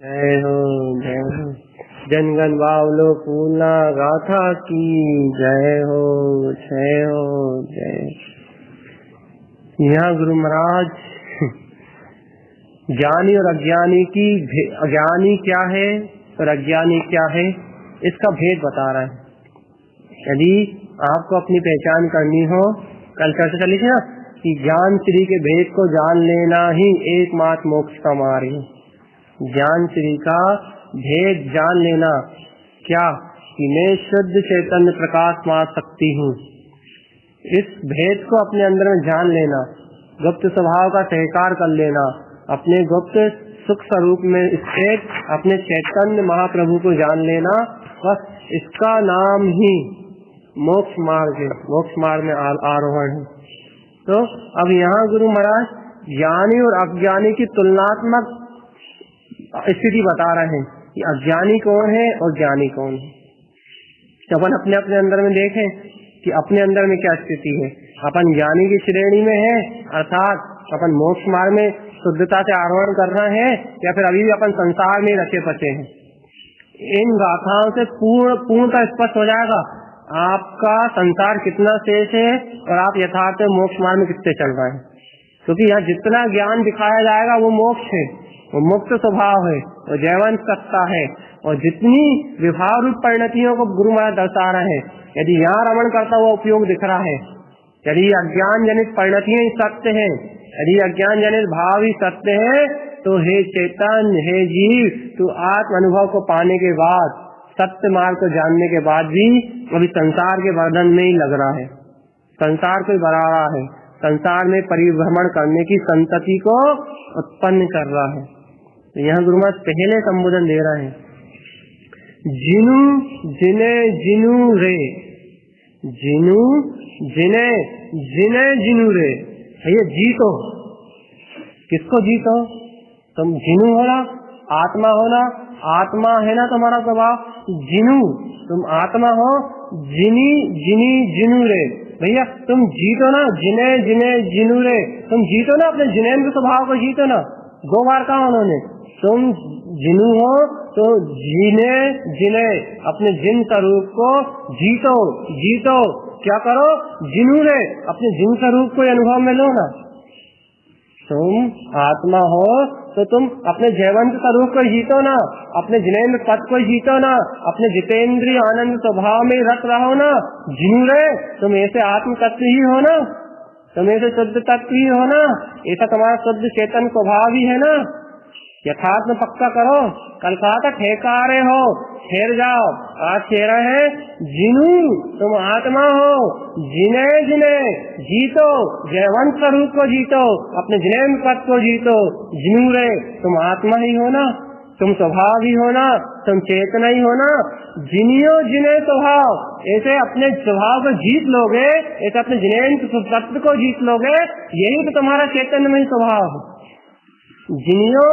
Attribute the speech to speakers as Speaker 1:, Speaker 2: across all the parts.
Speaker 1: जय हो जय हो। जनगण बावलो पूर्णा गाथा की जय हो जय हो जय। यहाँ गुरु महाराज ज्ञानी और अज्ञानी की अज्ञानी क्या है और अज्ञानी क्या है इसका भेद बता रहा है। यदि आपको अपनी पहचान करनी हो, कल चर्चा चली थी ना कि ज्ञान श्री के भेद को जान लेना ही एकमात्र मोक्ष का मार्ग है। ज्ञान श्री का भेद जान लेना क्या कि मैं शुद्ध चैतन्य प्रकाश मार सकती हूँ, इस भेद को अपने अंदर में जान लेना, गुप्त स्वभाव का सहकार कर लेना, अपने गुप्त सुख स्वरूप में स्थित अपने चैतन्य महाप्रभु को जान लेना, बस इसका नाम ही मोक्ष मार्ग है, मोक्ष मार्ग में आरोहण है। तो अब यहाँ गुरु महाराज ज्ञानी और अज्ञानी की तुलनात्मक स्थिति बता रहे हैं कि अज्ञानी कौन है और ज्ञानी कौन है। तो अपन अपने अपने अंदर में देखें कि अपने अंदर में क्या स्थिति है। अपन ज्ञानी की श्रेणी में है, अर्थात अपन मोक्ष मार्ग में शुद्धता से आरोहण करना है, या फिर अभी भी अपन संसार में रचे पचे हैं। इन गाथाओं से पूर्णतः स्पष्ट हो जाएगा आपका संसार कितना शेष है और आप यथार्थ मोक्ष मार्ग में कितने चल रहे हैं। क्योंकि यहाँ जितना ज्ञान दिखाया जाएगा वो मोक्ष है, वो मुक्त स्वभाव है, वो जयवंत सत्ता है, और जितनी विभाव रूप परिणतियों को गुरु महाराज दर्शा रहे हैं, यदि यहाँ रमण करता हुआ उपयोग दिख रहा है, यदि अज्ञान जनित परिणतियां ही सत्य है, यदि अज्ञान जनित भाव ही सत्य है, तो हे चेतन, हे जीव, तू आत्म अनुभव को पाने के बाद, सत्य मार्ग को जानने के बाद भी अभी संसार के वर्धन में ही लग रहा है, संसार को बढ़ा रहा है, संसार में परिभ्रमण करने की संतति को उत्पन्न कर रहा है। तो यहाँ गुरु महाराज पहले संबोधन दे रहे हैं, जिनु जिने जिनु रे, जिनु जिने जिने जिनु रे। ये जीतो, किसको जीतो? तुम जिनु होना, आत्मा होना, आत्मा है ना तुम्हारा स्वभाव, जिनु तुम आत्मा हो, जिनी जिनी जिनु रे। भैया तुम जीतो ना, जिने जिने जिनु रे, तुम जीतो ना, अपने जिनेन्द्र स्वभाव को जीतो ना। दो बार कहा उन्होंने, तुम जिनु हो तो जीने जिने अपने जिन स्वरूप को जीतो, जीतो क्या करो, जिनु रे, अपने जिन स्वरूप को अनुभव में लो ना। तुम आत्मा हो तो तुम अपने जयवंत स्वरूप को जीतो ना, अपने जिनेन्द्र पद को जीतो ना, अपने जितेंद्रीय आनंद स्वभाव में रत रहो ना। जिनु रे, तुम ऐसे आत्म तत्व ही हो ना, तुम ऐसे शुद्ध तत्व ही हो ना, ऐसा तुम्हारा शुद्ध चेतन स्वभाव ही है ना। यथार्थ में पक्का करो। कल कहा था ठेकारे हो, ठहर जाओ, आज ठहरा है जिनु, तुम आत्मा हो, जिने जिने जीतो, जयवंत स्वरूप को जीतो, अपने जिनेन्द्र पद को जीतो। जिनु रे, तुम आत्मा ही हो ना, तुम स्वभाव ही हो ना, तुम चेतना ही हो ना। जिनियो जिने स्वभाव, ऐसे अपने स्वभाव को जीत लोगे, ऐसे अपने जिनेन्द्र तत्व को जीत लोगे, यही तो तुम्हारा चैतन्यमय स्वभाव है। जिनियो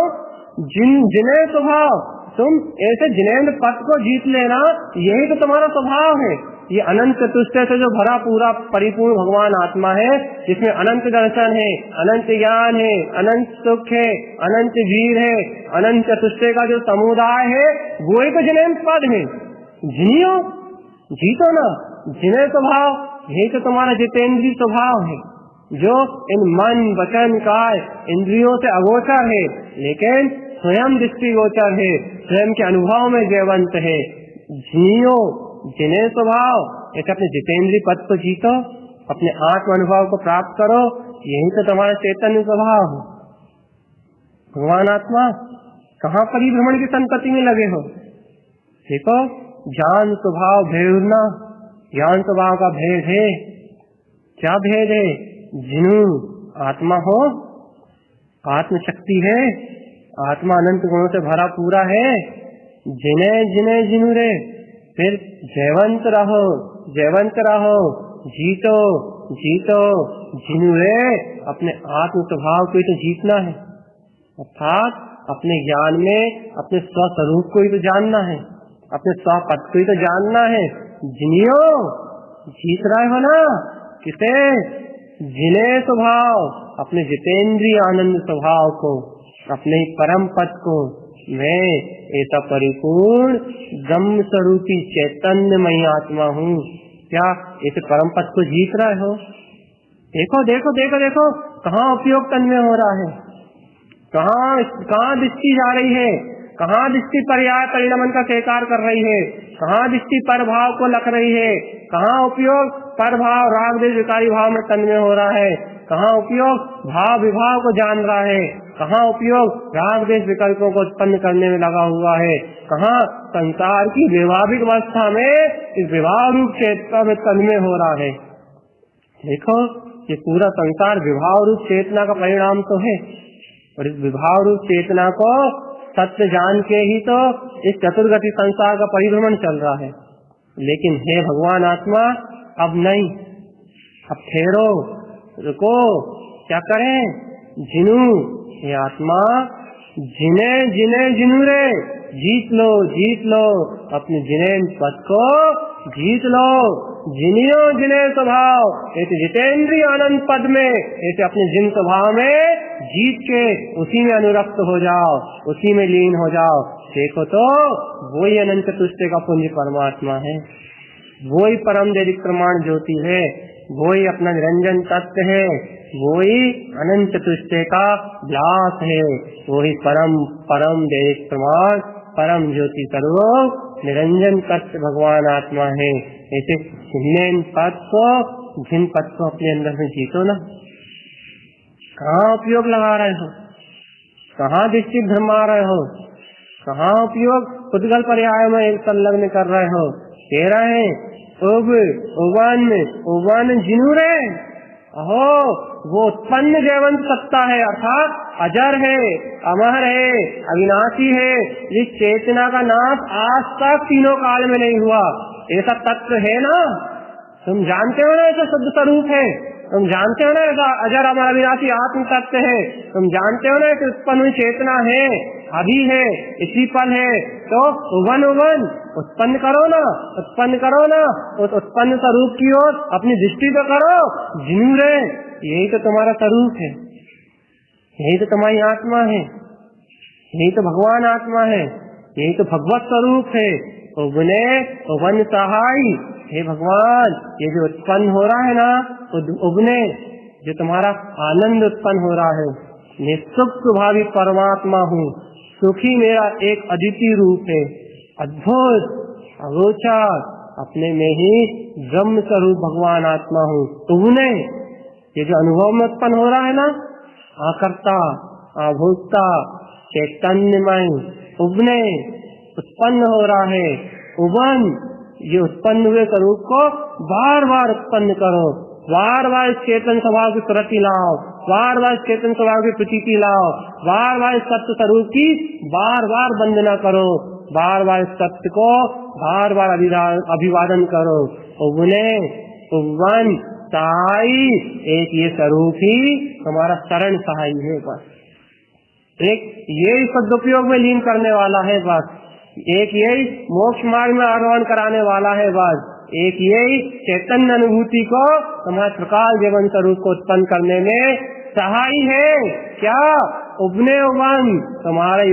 Speaker 1: जिने स्वभाव, तुम ऐसे जिनेन्द्र पद को जीत लेना, यही तो तुम्हारा स्वभाव है। ये अनंत चतुष्टय से जो भरा पूरा परिपूर्ण भगवान आत्मा है, जिसमें अनंत दर्शन है, अनंत ज्ञान है, अनंत सुख है, अनंत वीर है, अनंत चतुष्टय का जो समुदाय है, वो ही तो जिनेन्द्र पद है। जियो जीतो ना, जिने स्वभाव, यही तो तुम्हारा जितेंद्रीय स्वभाव है, जो इन मन वचन काय इंद्रियों से अगोचर है, लेकिन स्वयं दृष्टि गोचर है, स्वयं के अनुभव में जयवंत है। जियो जिने स्वभाव, ऐसे अपने जितेंद्रीय पद को जीतो, अपने आत्म अनुभव को प्राप्त करो, यही तो तुम्हारा चैतन्य स्वभाव है। भगवान आत्मा कहाँ परिभ्रमण की संतति में लगे हो? देखो, ज्ञान स्वभाव भेदना, ज्ञान स्वभाव का भेद है। क्या भेद है? जिनु आत्मा हो, आत्म शक्ति है, आत्मा अनंत गुणों से भरा पूरा है। जिने जिने जिनु रे, फिर जयवंत रहो, जयवंत रहो, जीतो जीतो। जिनु रे, अपने आत्म स्वभाव को ही तो जीतना है, अर्थात अपने ज्ञान में अपने स्वस्वरूप को ही तो जानना है, अपने स्वपद को ही तो जानना है। जिनियो, जीत रहे हो ना, किसे? जिने स्वभाव, अपने जितेंद्रीय आनंद स्वभाव को, अपने परम पद को, मैं ऐसा परिपूर्ण ब्रह्म स्वरूपी चैतन्यमयी आत्मा हूँ। क्या इस परम पद को जीत रहे हो? देखो देखो देखो देखो कहाँ उपयोग तन्मय हो रहा है, कहाँ दृष्टि जा रही है, कहाँ दृष्टि पर्याय परिणमन का स्वीकार कर रही है, कहाँ दृष्टि पर भाव को लग रही है, कहाँ उपयोग पर भाव राग देश विकारी भाव में तन्मय हो रहा है, कहाँ उपयोग भाव विभाव को जान रहा है, कहाँ उपयोग राग देश विकल्पों को उत्पन्न करने में लगा हुआ है, कहाँ संसार की वैभाविक अवस्था में इस विभाव रूप चेतना में तन्मय हो रहा है। देखो ये पूरा संसार विभाव रूप चेतना का परिणाम तो है, और इस विभाव रूप चेतना को सत्य जान के ही तो इस चतुर्गति संसार का परिभ्रमण चल रहा है। लेकिन हे भगवान आत्मा, अब नहीं, अब ठहरो, रुको, क्या करें? जिनू, हे आत्मा, जिने जिने जिनू रे, जीत लो अपने जिने पद को जीत लो। जिनियो जिने स्वभाव ऐसे जितेंद्रिय आनंद पद में ऐसे अपने जिन स्वभाव में जीत के उसी में अनुरक्त हो जाओ, उसी में लीन हो जाओ। देखो तो वही अनंत चतुष्टय का पुण्य परमात्मा है, वही परम दैविक प्रमाण ज्योति है, वही अपना निरंजन तत्व है, वही अनंत चतुष्टय का व्यास है, वही परम परम दैविक प्रमाण परम ज्योति स्वरूप निरंजन तत्व भगवान आत्मा है। ऐसे जिन पद को अपने अंदर में जीतो ना। कहाँ उपयोग लगा रहे हो, कहाँ दृष्टि भ्रमा रहे हो, कहाँ उपयोग पुद्गल पर्याय में एक संलग्न कर रहे हो। कह रहे हैं उवन जिनू रे, अहो वो उत्पन्न जयवंत सत्ता है, अर्थात अजर है, अमर है, अविनाशी है, जिस चेतना का नाश आज तक तीनों काल में नहीं हुआ। ऐसा तत्व है ना, तुम जानते हो ना, ऐसा शुद्ध स्वरूप है, तुम जानते हो ना, ऐसा अजर अमर अविनाशी आत्म तत्व है, तुम जानते हो ना कि उत्पन्न हुई चेतना है, अभी है, इसी पल है। तो उवन उत्पन्न करो ना, उस उत्पन्न स्वरूप की ओर अपनी दृष्टि तो करो। जिनू रे, यही तो तुम्हारा स्वरूप है, यही तो तुम्हारी आत्मा है, यही तो भगवान आत्मा है, यही तो भगवत स्वरूप है। उबन सहाय, हे भगवान, ये जो उत्पन्न हो रहा है ना, उबने जो तुम्हारा आनंद उत्पन्न हो रहा है, निःसुख स्वभावी परमात्मा हूँ, सुखी मेरा एक अद्वितीय रूप है, अद्भुत अगोचर अपने में ही ब्रह्म स्वरूप भगवान आत्मा हूँ। उबने ये जो अनुभव में उत्पन्न हो रहा है ना, आकर्ता आभोक्ता चैतन्यमय, उबने उत्पन्न हो रहा है। उबन ये उत्पन्न हुए स्वरूप को बार बार उत्पन्न करो, बार बार चेतन स्वभाव की प्रति लाओ, बार बार चेतन स्वभाव की प्रतीति लाओ, बार बार सत्य स्वरूप की बार बार वंदना करो, बार बार सत्य को बार बार अभिवादन करो। उवन सहाय, एक ये स्वरूप ही हमारा शरण सहाय है, बस एक यही सदुपयोग में लीन करने वाला है, बस एक यही मोक्ष मार्ग में आरोहण कराने वाला है, बस एक यही चैतन्य अनुभूति को हमारे प्रकाश जीवन स्वरूप को उत्पन्न करने में सहाय है। क्या? उबने उबन, तुम्हारा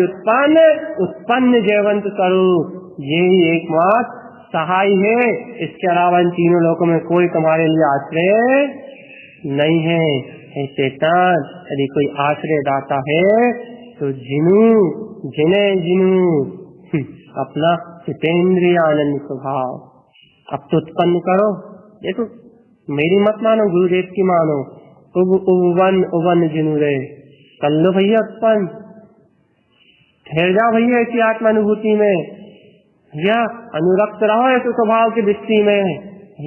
Speaker 1: उत्पन्न जयवंत स्वरूप, यही एकमात्र सहाय है। इसके अलावा इन तीनों लोकों में कोई तुम्हारे लिए आश्रय नहीं है। चेतन, यदि कोई आश्रय दाता है तो जिनू अपना जितेंद्रिय आनंद स्वभाव अब तो उत्पन्न करो। देखो मेरी मत मानो, गुरुदेव की मानो। उवन जिनू रे, कर लो भैया उत्पन्न, ठहर जाओ भैया ऐसी आत्मानुभूति में, या अनुरक्त रहो ऐसे स्वभाव की दृष्टि में,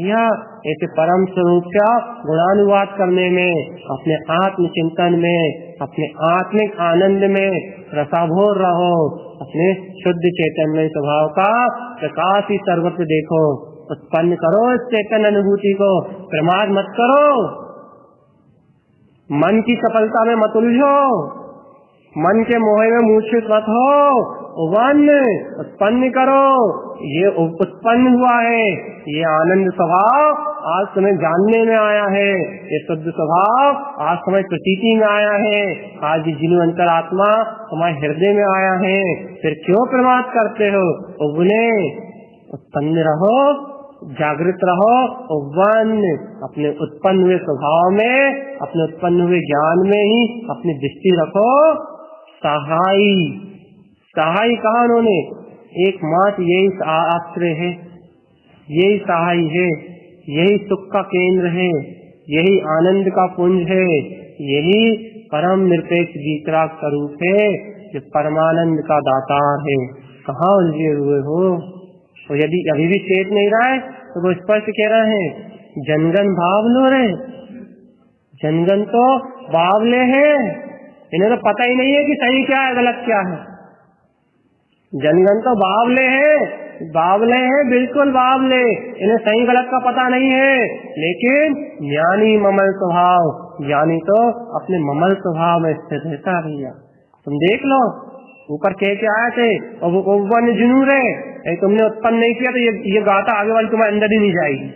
Speaker 1: या ऐसे परम स्वरूप का गुणानुवाद करने में, अपने आत्म चिंतन में, अपने आत्मिक आनंद में रसाभोर रहो। अपने शुद्ध चैतन्य स्वभाव का प्रकाश ही सर्वत्र देखो, उत्पन्न करो इस चैतन्य अनुभूति को, प्रमाद मत करो, मन की सफलता में मत उलझो, मन के मोह में मूर्छित मत हो, वन उत्पन्न करो। ये उत्पन्न हुआ है, ये आनंद स्वभाव आज तुम्हें जानने में आया है, ये शुद्ध स्वभाव आज तुम्हें प्रतीति में आया है, आज ये जीव अंतरात्मा तुम्हारे हृदय में आया है। फिर क्यों प्रमाद करते हो? उगने उत्पन्न रहो, जागृत रहो, वन अपने उत्पन्न हुए स्वभाव में, अपने उत्पन्न हुए ज्ञान में ही अपनी दृष्टि रखो। सहाई, सहाई कहा उन्होंने? एकमात्र यही आश्रय है, यही सहाय है, यही सुख का केंद्र है, यही आनंद का पुंज है, यही परम निरपेक्ष वितराग स्वरूप है, जो परमानंद का दातार है। कहाँ उलझे हुए हो? तो यदि अभी भी चेत नहीं रहा है तो वो स्पष्ट कह रहे हैं, जनगण बावलो रे, जनगण तो बावले हैं, इन्हें तो पता ही नहीं है कि सही क्या है गलत क्या है। जनगण तो बावले हैं, बावले हैं, बिल्कुल बावले, इन्हें सही गलत का पता नहीं है। लेकिन ज्ञानी ममल स्वभाव, ज्ञानी तो अपने ममल स्वभाव में स्थित रहता है। भैया तुम देख लो, ऊपर कह के आए थे और वो वन जुनूर है, तुमने उत्पन्न नहीं किया तो ये गाथा आगे वाली तुम्हारे अंदर ही नहीं जाएगी।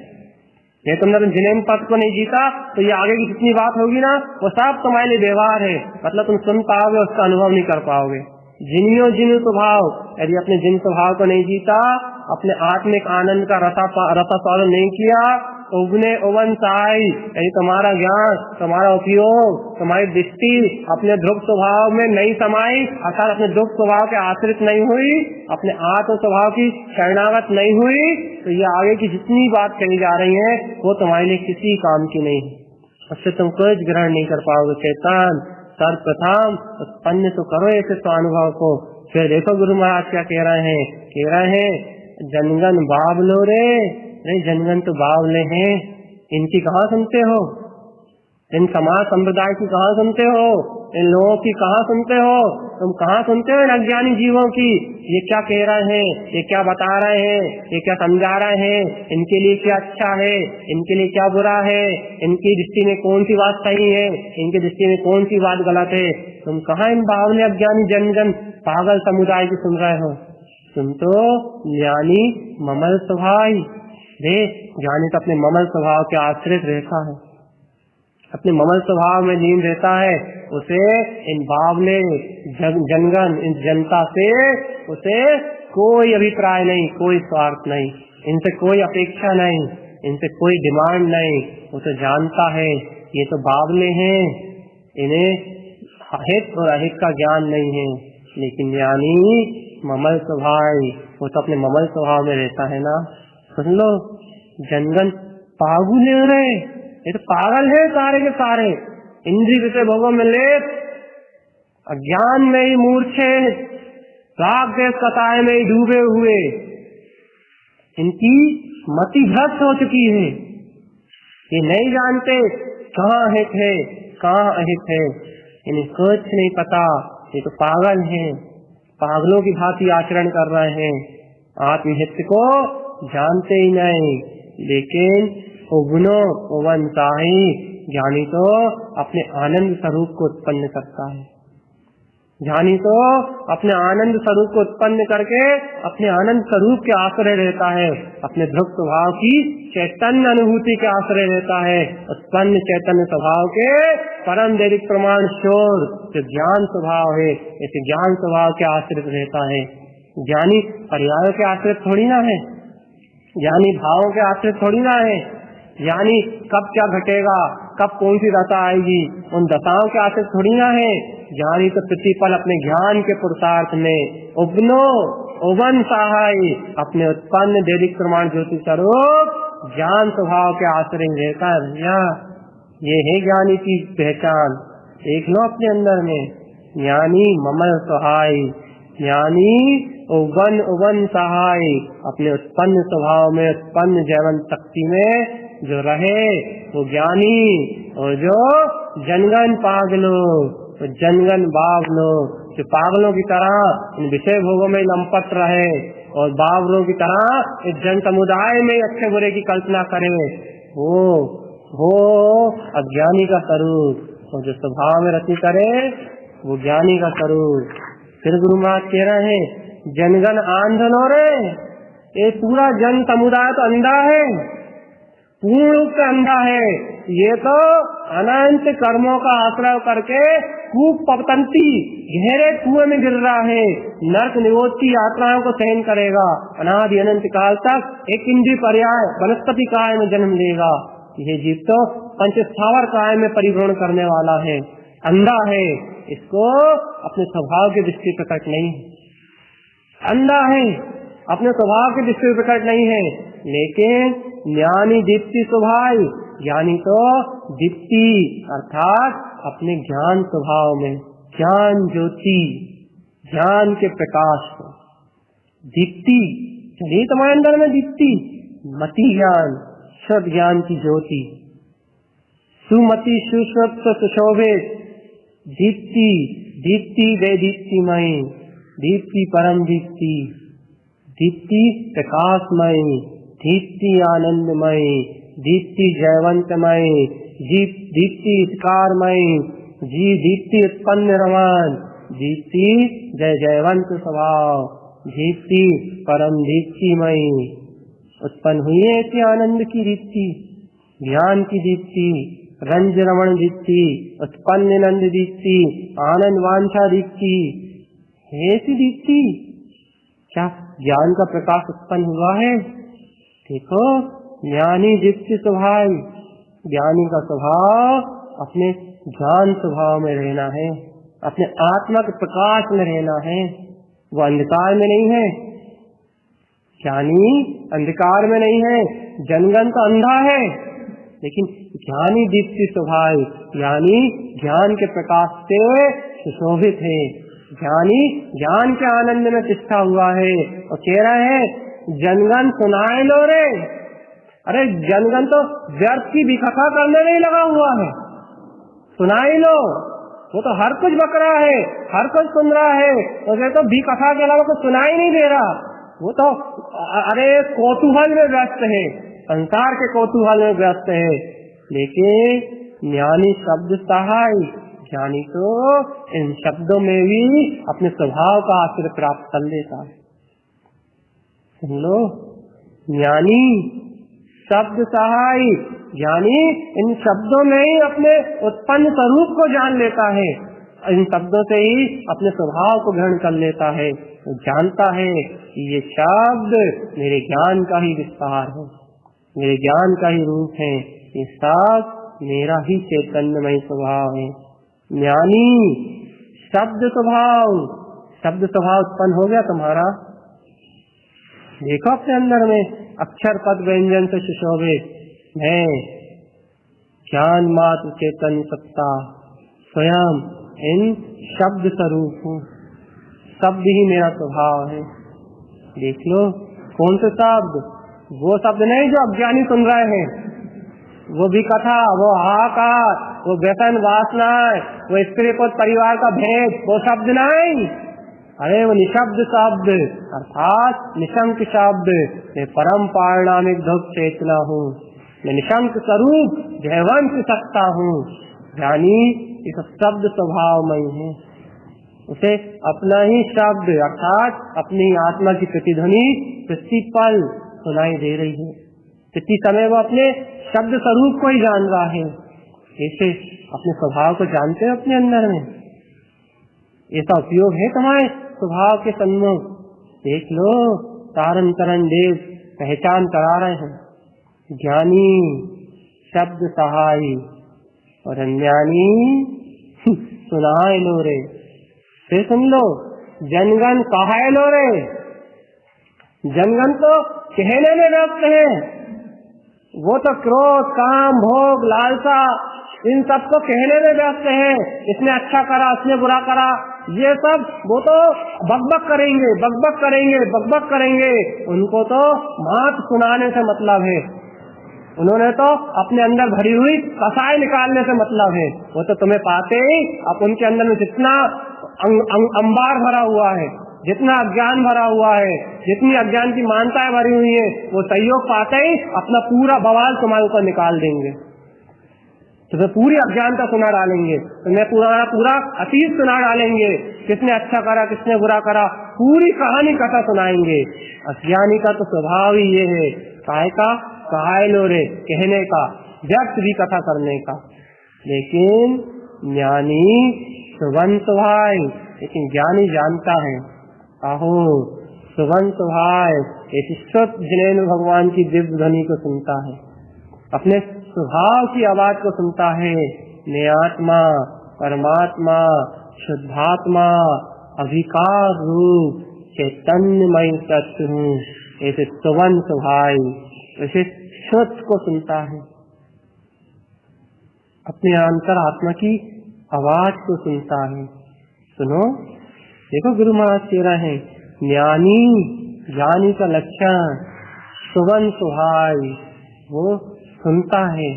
Speaker 1: ये तुमने जिनेम पद को नहीं जीता तो ये आगे की जितनी बात होगी ना वो सब तुम्हारे लिए व्यवहार है, मतलब तुम सुन पाओगे, उसका अनुभव नहीं कर पाओगे। जिनियो जिनु स्वभाव, यदि अपने जिन स्वभाव को नहीं जीता, अपने आत्मिक आनंद का रसा स्वादन नहीं किया, उगने उवन साई, यदि तुम्हारा ज्ञान, तुम्हारा उपयोग, तुम्हारी दृष्टि अपने ध्रुव स्वभाव में नहीं समाई, अर्थात अपने ध्रुव स्वभाव के आश्रित नहीं हुई, अपने आत्म स्वभाव की शरणागत नहीं हुई, तो ये आगे की जितनी बात कही जा रही है वो तुम्हारे लिए किसी काम की नहीं, उससे तुम कुछ ग्रहण नहीं कर पाओगे। चेतन सर्वप्रथम उत्पन्न तो करो ऐसे स्वानुभव को। फिर देखो गुरु महाराज क्या कह रहे हैं, जनगण बावलो रे, नहीं जनगण तो बावले हैं, इनकी कहाँ सुनते हो? इन समाज संप्रदाय की कहाँ सुनते हो? इन लोगों की कहाँ सुनते हो? तुम कहाँ सुनते हो इन अज्ञानी जीवों की? ये क्या कह रहे हैं, ये क्या बता रहे हैं, ये क्या समझा रहे हैं, इनके लिए क्या अच्छा है, इनके लिए क्या बुरा है, इनकी दृष्टि में कौन सी बात सही है, इनकी दृष्टि में कौन सी बात गलत है? तुम कहाँ इन बावले अज्ञानी जनगण पागल समुदाय की सुन रहे हो? तुम तो ज्ञानी ममल स्वभाव रे, ज्ञानी तो अपने ममल स्वभाव के आश्रित रहता है, अपने ममल स्वभाव में लीन रहता है। उसे इन बावले जनगण, इन जनता से उसे कोई अभिप्राय नहीं, कोई स्वार्थ नहीं, इनसे कोई अपेक्षा नहीं, इनसे कोई डिमांड नहीं। वो तो जानता है ये तो बावले हैं, इन्हें हित और अहित का ज्ञान नहीं है। लेकिन ज्ञानी ममल स्वभाव, वो तो अपने ममल स्वभाव में रहता है ना। सुन लो, जनगण पागल ले रहे, ये तो पागल है सारे के सारे, इंद्रिय विषय भोगों में लेप, अज्ञान में ही मूर्छित, राग देश कथाएं में ही डूबे हुए, इनकी मति भ्रष्ट हो चुकी है। ये नहीं जानते कहाँ हित है कहाँ अहित है, इन्हें कुछ नहीं पता। ये तो पागल हैं, पागलों की भांति आचरण कर रहे हैं, आत्महित को जानते ही नहीं। लेकिन उगनो उवन साही, ज्ञानी तो अपने आनंद स्वरूप को उत्पन्न करता है, ज्ञानी तो अपने आनंद स्वरूप को उत्पन्न करके अपने आनंद स्वरूप के आश्रय रहता है, अपने ध्रुव स्वभाव की चैतन्य अनुभूति के आश्रय रहता है। उत्पन्न चैतन्य स्वभाव के परम दैविक प्रमाण शोर जो ज्ञान स्वभाव है, ऐसे ज्ञान स्वभाव के आश्रित रहता है। ज्ञानी पर्यायों के आश्रित थोड़ी ना है, ज्ञानी भावों के आश्रित थोड़ी ना है, ज्ञानी कब क्या घटेगा, कब कौन सी दशा आएगी, उन दशाओं के आश्रित थोड़ी ना है। ज्ञानी तो प्रतिपल अपने ज्ञान के पुरुषार्थ में उगनो उवन सहाय, अपने उत्पन्न दैविक प्रमाण ज्योति स्वरूप ज्ञान स्वभाव के आश्रय रहता है। भैया ये है ज्ञानी की पहचान, देख लो अपने अंदर में, ज्ञानी ममल सहाय, ज्ञानी उवन उवन सहाय, अपने उत्पन्न स्वभाव में, उत्पन्न जैवन शक्ति में जो रहे वो ज्ञानी। और जो जनगण पागलो, तो जनगण बावलो, जो पागलों की तरह इन विषय भोगों में लंपट रहे और बावलों की तरह इस जन समुदाय में अच्छे बुरे की कल्पना करे, वो अज्ञानी का स्वरूप। और जो स्वभाव में रति करे वो ज्ञानी का स्वरूप। फिर गुरु महाराज कह रहे हैं, जनगण आंधन हो रे, ये पूरा जन समुदाय तो अंधा है, पूर्ण रूप से अंधा है। ये तो अनंत कर्मों का आश्रय करके कूप पतंती गहरे कुएं में गिर रहा है, नर्क निरोध की यात्राओं को सहन करेगा, अनादि अनंत काल तक एक इंद्रिय पर्याय वनस्पति काय में जन्म लेगा। ये जीव तो पंच स्थावर काय में परिभ्रमण करने वाला है, अंधा है, इसको अपने स्वभाव की दृष्टि प्रकट नहीं है, अंधा है, अपने स्वभाव की दृष्टि प्रकट नहीं है। लेकिन ज्ञानी दीप्ति स्वभाव, ज्ञानी तो दीप्ति अर्थात अपने ज्ञान स्वभाव में, ज्ञान ज्योति, ज्ञान के प्रकाश को दीप्ति चलिए तुम्हारे अंदर में दीप्ति, मति ज्ञान, शुद्ध ज्ञान की ज्योति, सुमति सुश्रुत सुशोभित दीप्ति, दीप्ति दे दीप्तिमयी, दीप्ति परम दीप्ति, दीप्ति प्रकाशमयी, दीप्ति आनंदमयी, दीप्ति जयवंतमयी, दीप्ति इसकारमयी, दीप्ति उत्पन्न रमान, दीप्ति जय जयवंत स्वभाव, दीप्ति परम दीप्तिमयी। उत्पन्न हुई है ऐसी आनंद की दीप्ति, ज्ञान की दीप्ति, रंज रमण दीप्ति, उत्पन्न नंद दीप्ति, आनंद वांछा दीप्ति, ऐसी दीप्ति। क्या ज्ञान का प्रकाश उत्पन्न हुआ है? देखो, ज्ञानी दीप्ति स्वभाव, ज्ञानी का स्वभाव अपने ज्ञान स्वभाव में रहना है, अपने आत्मा के प्रकाश में रहना है, वो अंधकार में नहीं है। ज्ञानी अंधकार में नहीं है, जनगण तो अंधा है, लेकिन ज्ञानी दीप्ति स्वभाव, ज्ञानी ज्ञान के प्रकाश से सुशोभित है, ज्ञानी ज्ञान के आनंद में तिष्ठा हुआ है। और कह रहे हैं जनगण सुनाए लो रे, अरे जनगण तो व्यर्थ की विकथा करने नहीं लगा हुआ है, सुनाई लो, वो तो हर कुछ बक रहा है, हर कुछ सुन रहा है, उसे तो विकथा के अलावा कुछ सुनाई नहीं दे रहा, वो तो अरे कौतूहल में व्यस्त है, संसार के कौतूहल में व्यस्त है। लेकिन ज्ञानी शब्द सहाय, ज्ञानी तो इन शब्दों में भी अपने स्वभाव का आश्रय प्राप्त कर लेता है। सुन लो, ज्ञानी शब्द सहाय, ज्ञानी इन शब्दों में ही अपने उत्पन्न स्वरूप को जान लेता है, इन शब्दों से ही अपने स्वभाव को ग्रहण कर लेता है, वो जानता है कि ये शब्द मेरे ज्ञान का ही विस्तार है, मेरे ज्ञान का ही रूप है, ये सब मेरा ही चैतन्यमय स्वभाव है। ज्ञानी शब्द स्वभाव, शब्द स्वभाव उत्पन्न हो गया तुम्हारा, देखो अपने अंदर में अक्षर पद व्यंजन से सुशोभित है, ज्ञान मात्र चेतन सत्ता, स्वयं इन शब्द स्वरूप हूँ, शब्द ही मेरा स्वभाव है। देख लो कौन से शब्द, वो शब्द नहीं जो अज्ञानी सुन रहे हैं, वो भी कथा, वो हाहाकार, वो व्यसन वासना, वो स्त्री पुत्र परिवार का भेद, वो शब्द नहीं, अरे वो निशब्द शब्द अर्थात निशंक शब्द, मैं परम पारिणामिक दुख चेतना हूँ, मैं निशंक स्वरूप जयवंत सत्ता हूँ। ज्ञानी इस शब्द स्वभावमय है, उसे अपना ही शब्द अर्थात अपनी आत्मा की प्रतिध्वनि प्रति पल सुनाई दे रही है, प्रति समय वो अपने शब्द स्वरूप को ही जान रहा है। ऐसे अपने स्वभाव को जानते हो अपने अंदर में, ऐसा उपयोग है तुम्हारे स्वभाव के सन्मुख। देख लो तारन तरन देव पहचान करा रहे हैं, ज्ञानी शब्द सहाय और अज्ञानी सुनाए लो रे। फिर सुन लो, जनगण कहाए लो रे, जनगण तो कहने में व्यस्त है, वो तो क्रोध काम भोग लालसा इन सबको कहने में व्यस्त है, इसने अच्छा करा इसने बुरा करा, ये सब वो तो बकबक करेंगे बकबक करेंगे बकबक करेंगे, उनको तो मात सुनाने से मतलब है, उन्होंने तो अपने अंदर भरी हुई कसाई निकालने से मतलब है। वो तो तुम्हें पाते ही अब उनके अंदर में जितना अंबार भरा हुआ है, जितना अज्ञान भरा हुआ है, जितनी अज्ञान की मानताएं भरी हुई है, वो सहयोग पाते ही अपना पूरा बवाल तुम्हारे ऊपर निकाल देंगे। तुम्हें पूरी अज्ञानता सुना डालेंगे, तुम्हें पूरा अतीत सुना डालेंगे, किसने अच्छा करा किसने बुरा करा, पूरी कहानी कथा सुनाएंगे। अज्ञानी का तो स्वभाव ही ये है, काय का कहाय लो रे कहने का, व्यक्त भी कथा करने का। लेकिन ज्ञानी सुबंत भाई, लेकिन ज्ञानी जानता है, आहो सुबंत भाई ईश्वर जिनेन्द्र भगवान की दिव्य ध्वनि को सुनता है, अपने स्वभाव की आवाज को सुनता है। मैं आत्मा, परमात्मा, शुद्धात्मा, अभिकार रूप चैतन्यमय सत्य हूँ, ऐसे सुबंत भाई ऐसे शुद्ध को सुनता है, अपने अंतरात्मा की आवाज को सुनता है। सुनो, देखो गुरु महाराज कह रहे हैं, ज्ञानी का लक्षण सुबंत भाई, वो सुनता है,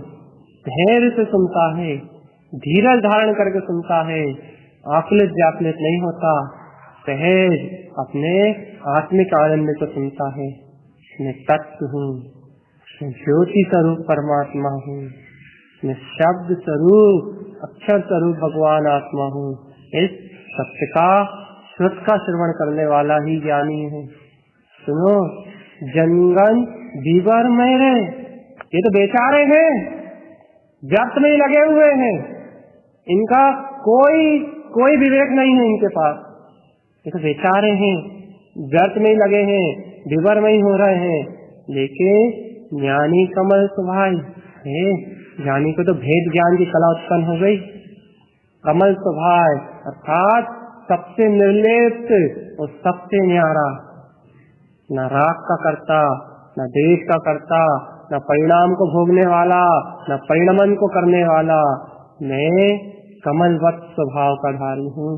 Speaker 1: धैर्य से सुनता है, धीरज धारण करके सुनता है, आकुलित व्याकुलित नहीं होता, सहज अपने आत्मिक आनंद को सुनता है। मैं तत्व हूँ, मैं ज्योति स्वरूप परमात्मा हूँ, मैं शब्द स्वरूप अक्षर स्वरूप भगवान आत्मा हूँ। इस सत्य का श्रुत का श्रवण करने वाला ही ज्ञानी है। सुनो, जनगण दीवर मेरे, ये तो बेचारे हैं, व्यर्थ में लगे हुए हैं, इनका कोई विवेक नहीं है इनके पास, ये तो बेचारे हैं, व्यर्थ में लगे हैं, विवर में ही हो रहे हैं। लेकिन ज्ञानी कमल स्वभाव है, ज्ञानी को तो भेद ज्ञान की कला उत्पन्न हो गई। कमल स्वभाव अर्थात सबसे निर्लिप्त और सबसे न्यारा, न राग का करता, न देश का करता, न परिणाम को भोगने वाला, न परिणमन को करने वाला। मैं कमलवत स्वभाव का धारी हूँ।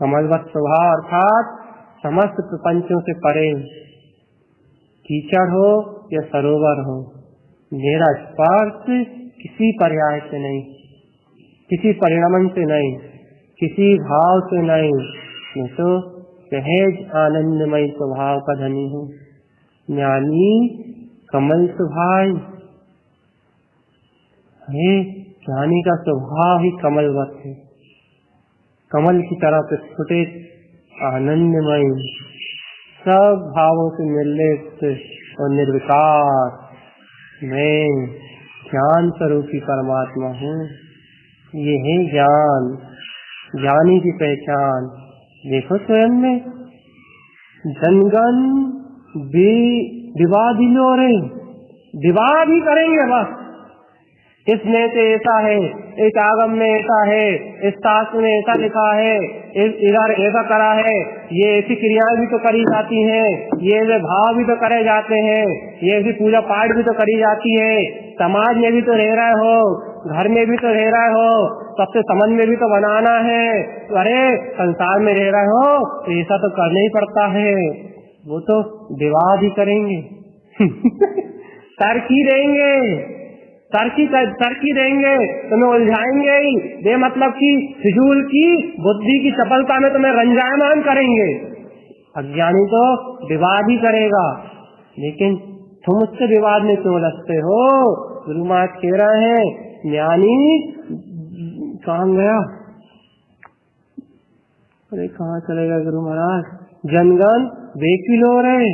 Speaker 1: कमलवत स्वभाव अर्थात समस्त प्रपंचों से परे, कीचड़ हो या सरोवर हो, मेरा स्पर्श किसी पर्याय से नहीं, किसी परिणमन से नहीं, किसी भाव से नहीं, मैं तो सहज आनंदमय स्वभाव का धनी हूँ। ज्ञानी कमल स्वभाव है, ज्ञानी का स्वभाव ही कमलवत है, कमल की तरह प्रस्फुटित आनंदमय, सब भावों से निर्लिप्त और निर्विकार। मैं ज्ञान स्वरूपी परमात्मा हूँ। ये है ज्ञान, ज्ञानी की पहचान। देखो स्वयं में जनगण विवाद ही लो रहे, विवाद ही करेंगे बस। इसमें से ऐसा है, इस आगम में ऐसा है, इस शास्त्र में ऐसा लिखा है, इधर ऐसा करा है, ये ऐसी क्रियाएं भी तो करी जाती हैं, ये ऐसे भाव भी तो करे जाते हैं, ये ऐसी पूजा पाठ भी तो करी जाती है, समाज में भी तो रह रहे हो, घर में भी तो रह रहे हो, सबसे संबंध में भी तो बनाना है, अरे संसार में रह रहे हो तो ऐसा तो करना ही पड़ता है। वो तो विवाद ही करेंगे तर्क ही देंगे, तर्की देंगे, तुम्हें उलझाएंगे ही, बेमतलब की फिजूल की बुद्धि की चपलता में तुम्हें रंजायमान करेंगे। अज्ञानी तो विवाद ही करेगा। लेकिन तुम उससे विवाद में क्यों लगते हो? गुरु महाराज कह रहे हैं, ज्ञानी कहाँ गया, अरे कहाँ चलेगा गुरु महाराज, जनगण बेकिलो रहे,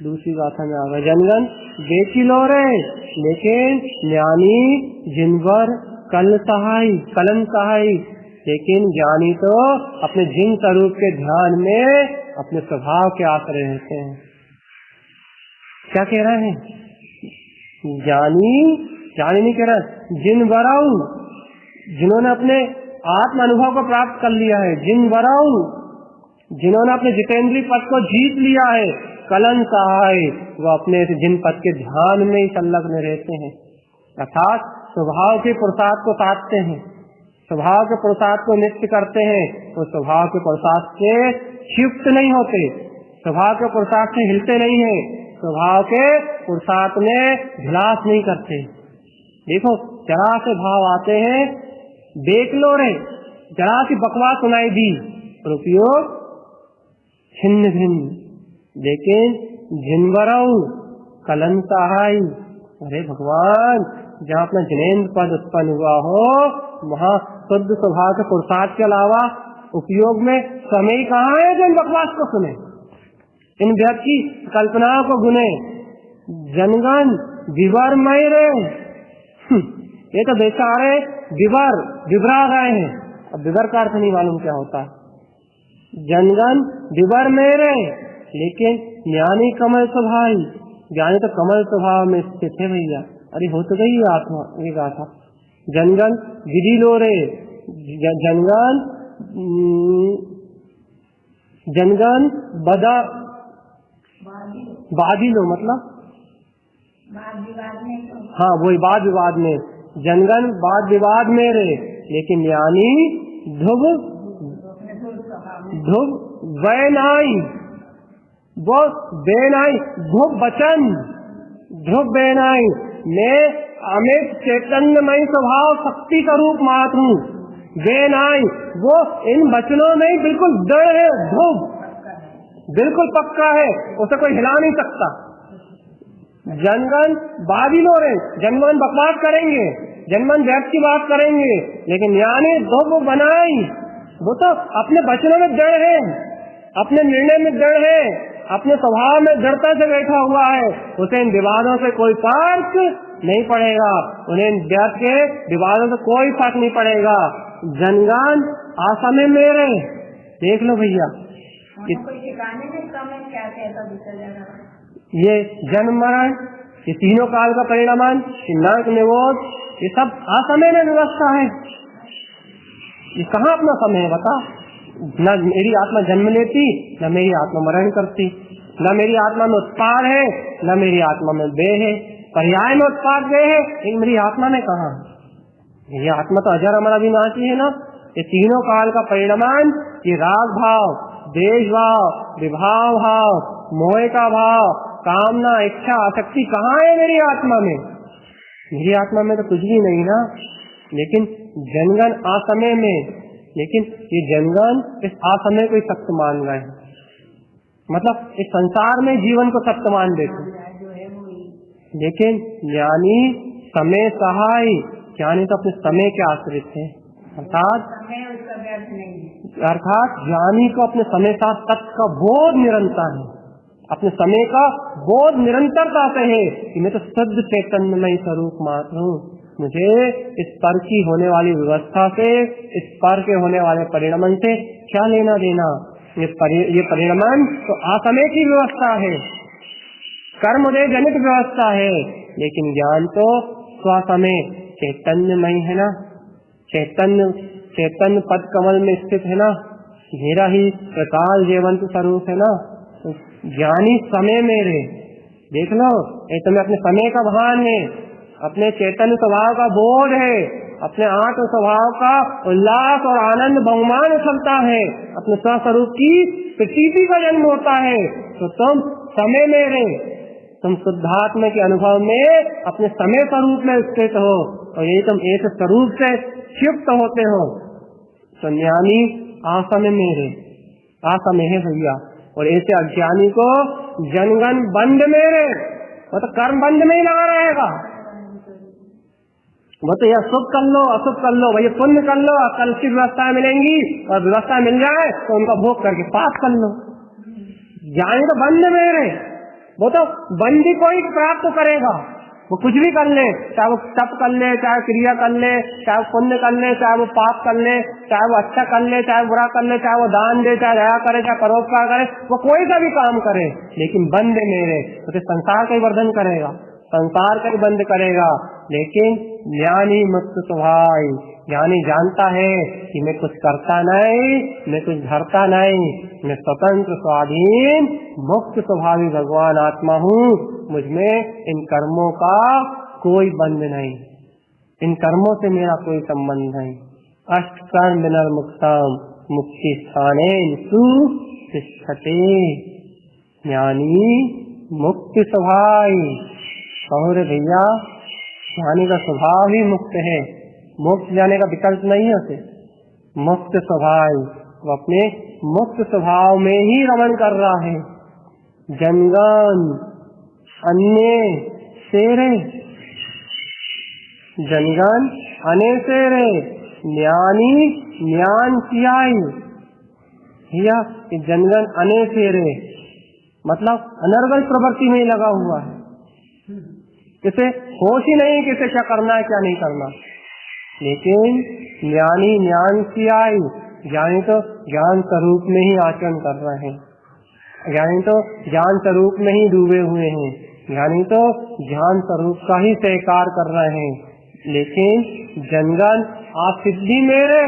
Speaker 1: दूसरी गाथा में आ गया, जनगण बेकिलो रहे, लेकिन ज्ञानी जिनवर कलन सहाय। लेकिन ज्ञानी तो अपने जिन स्वरूप के ध्यान में अपने स्वभाव के आश्रय रहते हैं। क्या कह रहे हैं? ज्ञानी नहीं कह रहा, जिनवराऊ, जिन्होंने अपने आत्म अनुभव को प्राप्त कर लिया है, जिनवराऊ, जिन्होंने अपने जितेंद्रीय पद को जीत लिया है, कलन सहाय, वो अपने जिन पद के ध्यान में ही संलग्न रहते हैं, अर्थात स्वभाव के पुरुषार्थ को साधते हैं, स्वभाव के पुरुषार्थ को नित्य करते हैं। वो स्वभाव के पुरुषार्थ से क्षिप्त नहीं होते, स्वभाव के पुरुषार्थ से हिलते नहीं है, स्वभाव के पुरुषार्थ में विलास नहीं करते। देखो जरा से भाव आते हैं, देख लो रे, जरा सी बकवास सुनाई दी और उपयोग छिन्न भिन्न। लेकिन जिनवराऊ कलन सहाय, अरे भगवान जहाँ अपना जिनेन्द्र पद उत्पन्न हुआ हो, वहाँ शुद्ध स्वभाव के पुरुषार्थ के अलावा उपयोग में समय कहाँ है जो इन बकवास को सुने, इन व्यर्थ की कल्पनाओं को गुने। जनगण विवर मय रहे, ये तो बेचारे विवरा गए हैं। अब विवर का अर्थ नहीं मालूम क्या होता है। जनगण विवर में रहे, लेकिन ज्ञानी कमल स्वभाव, ज्ञानी तो कमल स्वभाव में स्थित है भैया। अरे हो तो गई आत्मा, ये कहा था। जनगण विधि लो रे, जनगण बादी लो, मतलब हाँ वही वाद विवाद में। जनगण वाद विवाद में रहे, लेकिन ज्ञानी ध्रुव वैनाई, वो बेनाई ध्रुव वचन, ध्रुव बेनाई मैं अमित चैतन्यमय स्वभाव शक्ति का रूप मात्र हूँ। बेनाई वो इन वचनों में ही बिल्कुल दृढ़ है, ध्रुव बिल्कुल पक्का है, उसे कोई हिला नहीं सकता। जनगण बादल हो रहे, जनगण बकवास करेंगे, जनगण व्यर्थ की बात करेंगे, लेकिन ज्ञानी ध्रुव बनाई, वो तो अपने वचनों में दृढ़ है, अपने निर्णय में दृढ़ है, अपने स्वभाव में दृढ़ता से बैठा हुआ है। उसे इन विवादों से कोई फर्क नहीं पड़ेगा, उन्हें इन व्यर्थ के विवादों से कोई फर्क नहीं पड़ेगा। जनगण असमय मेरे, देख लो भैया, ये जन्म मरण, ये तीनों काल का परिणाम, नरक निरोध, ये सब असमय में व्यवस्था है। ये कहाँ अपना समय है बता? न मेरी आत्मा जन्म लेती, न मेरी आत्मा मरण करती, न मेरी आत्मा में उत्पाद है, न मेरी आत्मा में देह है। पर्याय में उत्पाद देह है, लेकिन मेरी आत्मा में कहाँ? ये आत्मा तो अजर अमर अविनाशी है ना। ये तीनों काल का परिणाम, ये राग भाव, देश भाव, विभाव भाव, मोह का भाव, कामना, इच्छा, आसक्ति कहाँ है मेरी आत्मा में? मेरी आत्मा में तो कुछ भी नहीं ना। लेकिन जनगण असमय में, लेकिन ये जनगण इस असमय को ही सत्य मान गए, मतलब इस संसार में जीवन को सत्य मान देते। लेकिन ज्ञानी समय सहाय, ज्ञानी तो अपने समय के आश्रित है, अर्थात ज्ञानी को अपने समय का सत्य का बोध निरंतर है, अपने समय का बोध निरंतरता से है कि मैं तो शुद्ध चैतन्यमय स्वरूप मात्र हूँ। मुझे इस पर की होने वाली व्यवस्था से, इस पर के होने वाले परिणाम से क्या लेना देना? ये परिणाम तो असमय की व्यवस्था है, कर्मोदय जनित व्यवस्था है, लेकिन ज्ञान तो स्वसमय चैतन्यमय है ना। चैतन्य पद कमल में स्थित है ना, मेरा ही प्रकाश जीवंत स्वरूप है ना। तो ज्ञानी समय में रहे, देख लो, ये तुम्हें अपने समय का भान है, अपने चैतन्य स्वभाव का बोध है, अपने आत्म स्वभाव का उल्लास और आनंद बहुमान चलता है, अपने स्वस्वरूप की प्रतीति का जन्म होता है। तो तुम समय में रहे, तुम शुद्धात्मा के अनुभव में अपने समय स्वरूप में स्थित हो, और यही तुम एक स्वरूप से क्षिप्त होते हो। तो ज्ञानी असमय में रहे, असमय है भैया। और ऐसे अज्ञानी को जनगण बंद में रहे, वो तो कर्म बंद में ही लगा रहेगा। वो तो यह शुभ कर लो, अशुभ कर लो, भैया पुण्य कर लो, कल की व्यवस्था मिलेंगी, और व्यवस्था मिल जाए तो उनका भोग करके पाप कर लो। ज्ञानी तो बंद में रहे, वो तो बंदी को ही प्राप्त करेगा। वो कुछ भी कर ले, चाहे वो तप कर ले, चाहे क्रिया कर ले, चाहे वो पुण्य कर ले, चाहे वो पाप कर ले, चाहे वो अच्छा कर ले, चाहे बुरा कर ले, चाहे वो दान दे, चाहे दया करे, चाहे परोपकार करे, वो कोई सा भी काम करे, लेकिन बंद मेरे तो संसार का ही वर्धन करेगा, संसार का ही बंद करेगा। लेकिन ज्ञानी मुक्त स्वभाव, ज्ञानी जानता है कि मैं कुछ करता नहीं, मैं कुछ धरता नहीं, मैं स्वतंत्र स्वाधीन मुक्त स्वभावी भगवान आत्मा हूँ। मुझमें इन कर्मों का कोई बंध नहीं, इन कर्मों से मेरा कोई संबंध नहीं। अष्ट कर्म विनिर्मुक्तम मुक्ति स्थाने सुतिष्ठते। ज्ञानी मुक्त स्वभाव, कहो रे भैया, ज्ञानी का स्वभाव ही मुक्त है, मोक्ष जाने का विकल्प नहीं है उसे। मुक्त स्वभाव, वो अपने मुक्त स्वभाव में ही रमण कर रहा है। जनगण अन्य शेरे, जनगण अनेसेरे ज्ञानी ज्ञान सियाई। भैया कि जनगण अनेसेरे मतलब अनर्गल प्रवृत्ति में लगा हुआ है, इसे होश ही नहीं कि इसे क्या करना है क्या नहीं करना। लेकिन ज्ञानी ज्ञान सियाई, ज्ञानी तो ज्ञान स्वरूप में ही आचरण कर रहे हैं, ज्ञानी तो ज्ञान स्वरूप में ही डूबे हुए हैं, ज्ञानी तो ज्ञान स्वरूप का ही स्वीकार कर रहे हैं। लेकिन जनगण आप सिद्धि मेरे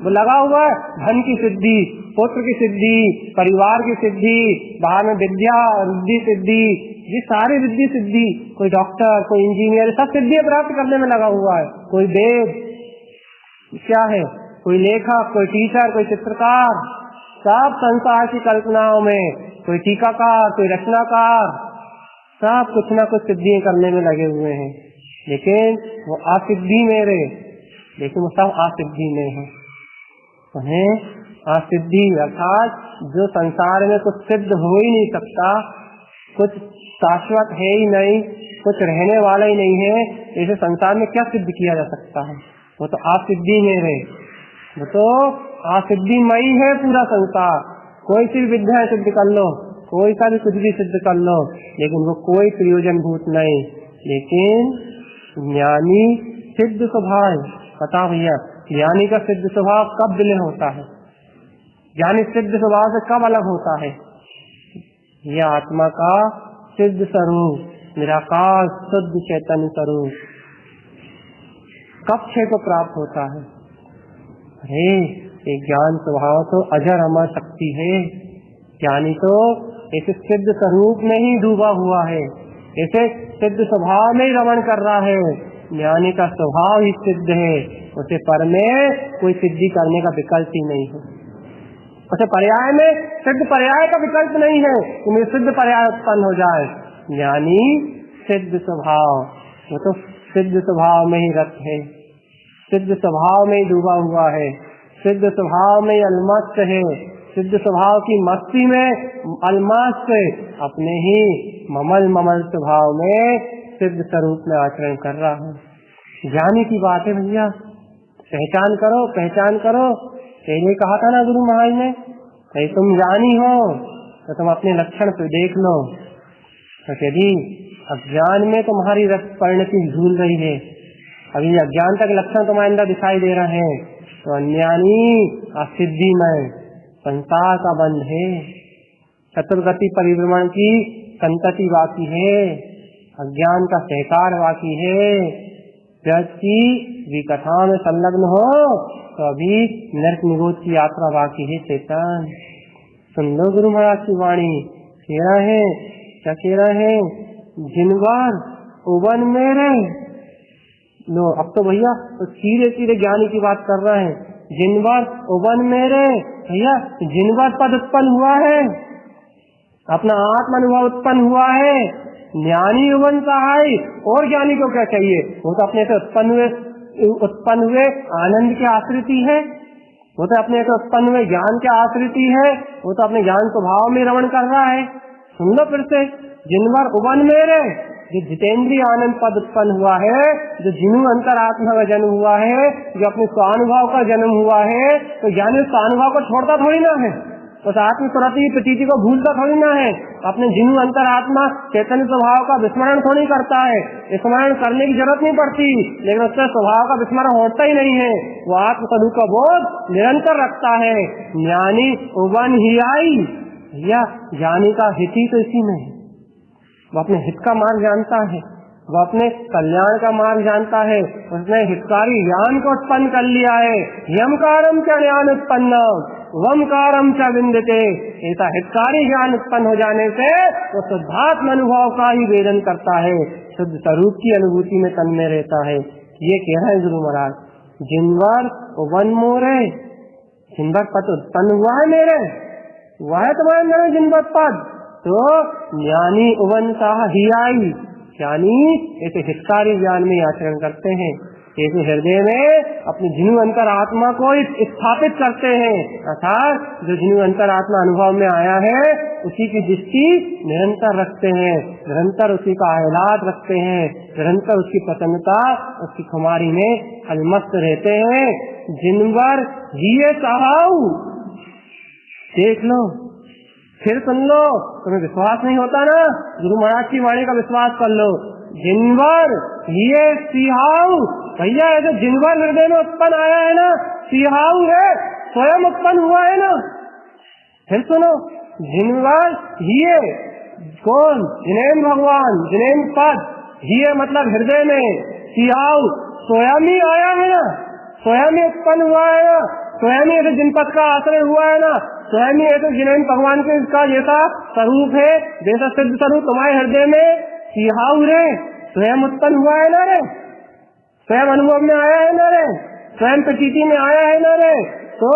Speaker 1: वो लगा हुआ है, धन की सिद्धि, पुत्र की सिद्धि, परिवार की सिद्धि, बाहर में विद्या रिद्धि सिद्धि, ये सारी रिद्धि सिद्धि, कोई डॉक्टर कोई इंजीनियर सब सिद्धियां प्राप्त करने में लगा हुआ है। कोई वेद क्या है, कोई लेखक, कोई टीचर, कोई चित्रकार, सब संसार की कल्पनाओं में, कोई टीकाकार, कोई रचनाकार, सब कुछ ना कुछ सिद्धियां करने में लगे हुए हैं। लेकिन वो असिद्धि में रहे, लेकिन वो सब असिद्धि में है। उन्हें असिद्धि अर्थात जो संसार में कुछ सिद्ध हो ही नहीं सकता, कुछ शाश्वत है ही नहीं, कुछ रहने वाला ही नहीं है, ऐसे संसार में क्या सिद्ध किया जा सकता है? वो तो असिद्धि में है, वो तो असिद्धिमयी है पूरा संसार। कोई सी विद्या सिद्ध कर लो, कोई सा भी कुछ भी सिद्ध कर लो, लेकिन वो कोई प्रयोजन भूत नहीं। लेकिन ज्ञानी सिद्ध स्वभाव, पता भैया ज्ञानी का सिद्ध स्वभाव कब विलय होता है, ज्ञानी सिद्ध स्वभाव से कब अलग होता है? यह आत्मा का सिद्ध स्वरूप निराकार शुद्ध चैतन्य स्वरूप कब छे को प्राप्त होता है? अरे ये ज्ञान स्वभाव तो अजर अमर शक्ति है, ज्ञानी तो ऐसे सिद्ध स्वरूप में ही डूबा हुआ है, ऐसे सिद्ध स्वभाव में ही रमण कर रहा है। ज्ञानी का स्वभाव ही सिद्ध है, उसे पर में कोई सिद्धि करने का विकल्प ही नहीं है, उसे पर्याय में सिद्ध पर्याय का विकल्प नहीं है कि मेरे सिद्ध पर्याय उत्पन्न हो जाए। ज्ञानी सिद्ध स्वभाव, वो तो सिद्ध स्वभाव में ही रत है, सिद्ध स्वभाव में ही डूबा हुआ है, सिद्ध स्वभाव में ही अलमस्त है, सिद्ध स्वभाव की मस्ती में अलमस्त है, अपने ही ममल ममल स्वभाव में सिद्ध स्वरूप में आचरण कर रहा है। ज्ञानी की बात है भैया, पहचान करो पहचान करो। पहले कहा था ना गुरु महाराज ने, भाई तुम ज्ञानी हो तो तुम अपने लक्षण पे देख लो। तो यदि अज्ञान में तुम्हारी रस परिणति झूल रही है, अभी अज्ञान तक लक्षण तुम्हारे अंदर दिखाई दे रहे हैं, तो अज्ञानी असिद्धि में संसार का बंध है, चतुर्गति परिभ्रमण की संतति बाकी है, अज्ञान का सहकार बाकी है। जब की विकथा में संलग्न हो तो अभी नरक निरोध की यात्रा बाकी है। चेतन सुन लो गुरु महाराज की वाणी, कह रहे हैं क्या कह रहे हैं? जिनवार उवन मेरे लो। अब तो भैया तो सीधे सीधे ज्ञानी की बात कर रहे हैं। जिनवार उवन मेरे, भैया जिनवार पद उत्पन्न हुआ है, अपना आत्म अनुभव उत्पन्न हुआ है, ज्ञानी उवन सहाय, और ज्ञानी को क्या चाहिए? वो तो अपने से उत्पन्न हुए आनंद के आश्रिति है, वो तो अपने से उत्पन्न हुए ज्ञान के आश्रिति है, वो तो अपने ज्ञान स्वभाव में रमण कर रहा है। सुन लो फिर से, जिनवर उवन मेरे, जो जितेंद्रीय आनंद पद उत्पन्न हुआ है, जो जिनु अंतरात्मा का जन्म हुआ है, जो अपने स्वानुभव का जन्म हुआ है, तो ज्ञानी स्वानुभव को छोड़ता थोड़ी ना है, उस आत्म स्वरूपी प्रतीति को भूलता थोड़ी ना है, अपने जिनु अंतरात्मा चैतन्य स्वभाव का विस्मरण थोड़ी करता है। स्मरण करने की जरूरत नहीं पड़ती, लेकिन उसका स्वभाव का विस्मरण होता ही नहीं है, वो आत्म स्वरूप का बोध निरंतर रखता है। ज्ञानी उवन ही आई, भैया ज्ञानी का हित ही तो इसी में है, वो अपने हित का मार्ग जानता है, वो अपने कल्याण का मार्ग जानता है, उसने हितकारी ज्ञान को उत्पन्न कर लिया है। यमकारम च ज्ञान उत्पन्न वमकारम च विंदते, ऐसा हितकारी ज्ञान उत्पन्न हो जाने से वो शुद्धात्म अनुभव का ही वेदन करता है, शुद्ध स्वरूप की अनुभूति में तन्मय रहता है। ये कह रहे हैं गुरु महाराज, जिनवर वन मोरे, जिनवर पद उत्पन्न हुआ है मेरे, वह है तुम्हारे अंदर जिनवर पद, तो ज्ञानी उवन सा ही आई, ज्ञानी ऐसे हितकारी ज्ञान में आचरण करते हैं, इस हृदय में अपनी जिनु अंतरात्मा को स्थापित करते हैं, अर्थात जो जिनु अंतरात्मा अनुभव में आया है उसी की दृष्टि निरंतर रखते हैं, निरंतर उसी का आह्लाद रखते हैं, निरंतर उसकी प्रसन्नता, उसकी खुमारी में अलमस्त रहते हैं। जिनवर जिये चाहू, देख लो, फिर सुन लो, तुम्हें विश्वास नहीं होता ना, गुरु महाराज की वाणी का विश्वास कर लो। जिनवर ये सिहाऊ, भैया ऐसे जिनवर हृदय में उत्पन्न आया है ना, सिहाऊ है, स्वयं उत्पन्न हुआ है ना। फिर सुनो, जिनवर ये कौन, जिनेम भगवान, जिनेम पद, ये मतलब हृदय में, सिहाऊ स्वयं ही आया है ना, स्वयं ही उत्पन्न हुआ है ना, स्वयं ही ऐसे जिनपद का आश्रय हुआ है ना, स्वयं ही ऐसे जिनेम भगवान के इसका जैसा स्वरूप है, जैसा सिद्ध स्वरूप तुम्हारे हृदय में सिहाऊ रे, स्वयं उत्पन्न हुआ है ना रे, स्वयं अनुभव में आया है ना रे, स्वयं प्रतीति में आया है ना रे। तो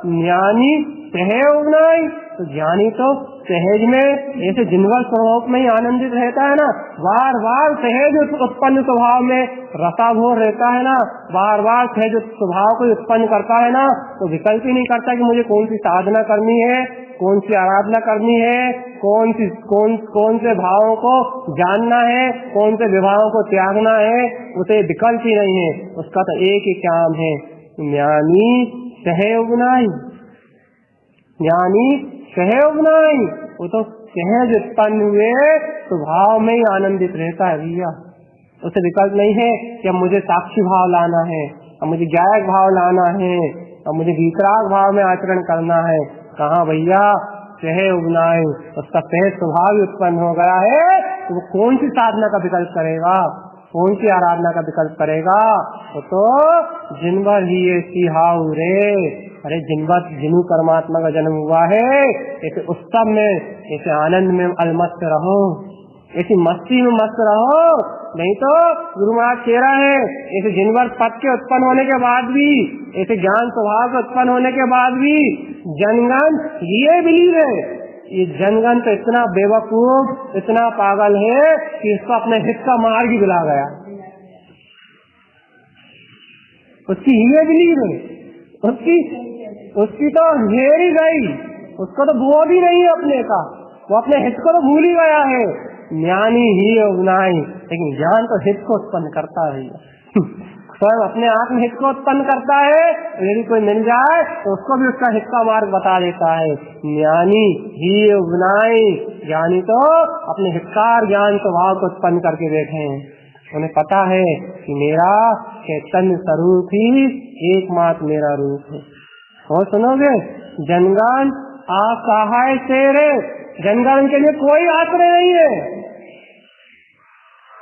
Speaker 1: ज्ञानी सहयोग नहीं, तो ज्ञानी तो सहज में ऐसे जिनवर स्वरूप में ही आनंदित रहता है ना, बार बार सहज उत्पन्न स्वभाव में रसाभोर रहता है ना, बार बार सहज स्वभाव को उत्पन्न करता है ना, तो विकल्प ही नहीं करता कि मुझे कौन सी साधना करनी है, कौन सी आराधना करनी है, कौन से भावों को जानना है, कौन से विभावों को त्यागना है, उसे विकल्प ही नहीं है, उसका तो एक ही काम है, ज्ञानी सहयोग नहीं, ज्ञानी सहयोग नहीं, वो तो सहज उत्पन्न हुए स्वभाव में ही आनंदित रहता है भैया। उसे विकल्प नहीं है कि अब मुझे साक्षी भाव लाना है, अब मुझे ज्ञायक भाव लाना है, अब मुझे वितराग भाव में आचरण करना है। कहाँ भैया, सहयोग नहीं, उसका सहज स्वभाव ही उत्पन्न हो गया है, तो वो कौन सी साधना का विकल्प करेगा, कौन सी आराधना का विकल्प करेगा। तो जिनवर ही ये सिहाऊ रे, अरे जिनवर जिनु परमात्मा का जन्म हुआ है, ऐसे उत्सव में, ऐसे आनंद में अलमस्त रहो, ऐसी मस्ती में मस्त रहो। नहीं तो गुरु महाराज कह रहा है, ऐसे जिनवर पद के उत्पन्न होने के बाद भी, ऐसे ज्ञान स्वभाव के उत्पन्न होने के बाद भी जनगण ये बिलीव है, ये जनगण तो इतना बेवकूफ, इतना पागल है कि इसको अपने हित का मार्ग ही बुला गया, उसकी ये बिलीव है, उसकी तो घेर ही गई, उसको तो वो भी नहीं है अपने का, वो अपने हित को तो भूल ही गया है। ज्ञानी ही उगनाई, लेकिन ज्ञान तो हित को उत्पन्न करता है, स्वयं अपने आप में हित को उत्पन्न करता है, यदि कोई मिल जाए तो उसको भी उसका हित का मार्ग बता देता है। ज्ञानी ही उगनाई, ज्ञानी तो अपने हितकार ज्ञान स्वभाव को उत्पन्न करके बैठे हैं, उन्हें पता है कि मेरा चैतन्य स्वरूप ही एकमात्र मेरा रूप है। और सुनोगे, जनगण असहाय तेरे, जनगण के लिए कोई आश्रय नहीं है,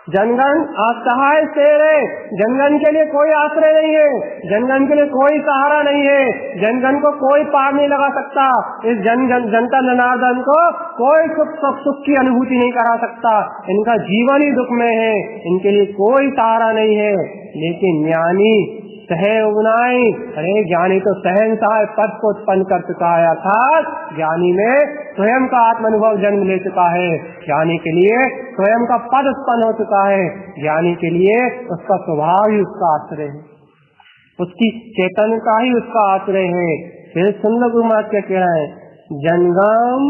Speaker 1: जनगण असहाय तेरे, जनगण के लिए कोई आश्रय नहीं है, जनगण के लिए कोई सहारा नहीं है, जनगण को कोई पार नहीं लगा सकता, इस जनता जनार्दन को कोई सुख की अनुभूति नहीं करा सकता, इनका जीवन ही दुख में है, इनके लिए कोई सहारा नहीं है। लेकिन ज्ञानी सहयोग नहीं, अरे ज्ञानी तो सहनशाह पद को उत्पन्न कर चुका है, अर्थात ज्ञानी में स्वयं का आत्मानुभव जन्म ले चुका है, ज्ञानी के लिए स्वयं का पद उत्पन्न हो चुका है, ज्ञानी के लिए उसका स्वभाव ही उसका आश्रय है, उसकी चैतन्यता ही उसका आश्रय है। फिर सुन लो गुरु महाराज क्या कह रहा है, जनगम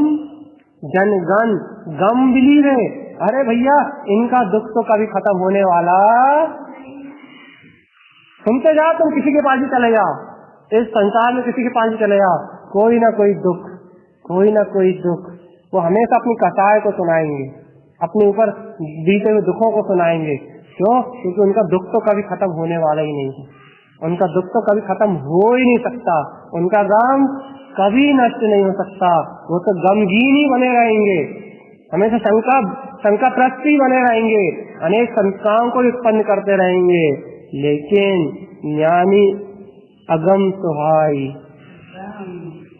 Speaker 1: जनगण गम बिलीव है, अरे भैया इनका दुख तो कभी खत्म होने वाला, सुनते जाओ, तुम किसी के पास ही चले जाओ, इस संसार में किसी के पास ही चले जाओ, कोई ना कोई दुख, कोई ना कोई दुख, वो हमेशा अपनी कथाएं को सुनाएंगे, अपने ऊपर बीते हुए दुखों को सुनाएंगे। क्यों? क्योंकि उनका दुख तो कभी खत्म होने वाला ही नहीं है, उनका दुख तो कभी खत्म हो ही नहीं सकता, उनका गम कभी नष्ट नहीं हो सकता, वो तो गमगीन ही बने रहेंगे, हमेशा शंकाप्रस्त ही बने रहेंगे, अनेक शंकाओं को उत्पन्न करते रहेंगे। लेकिन ज्ञानी अगम सुहाई,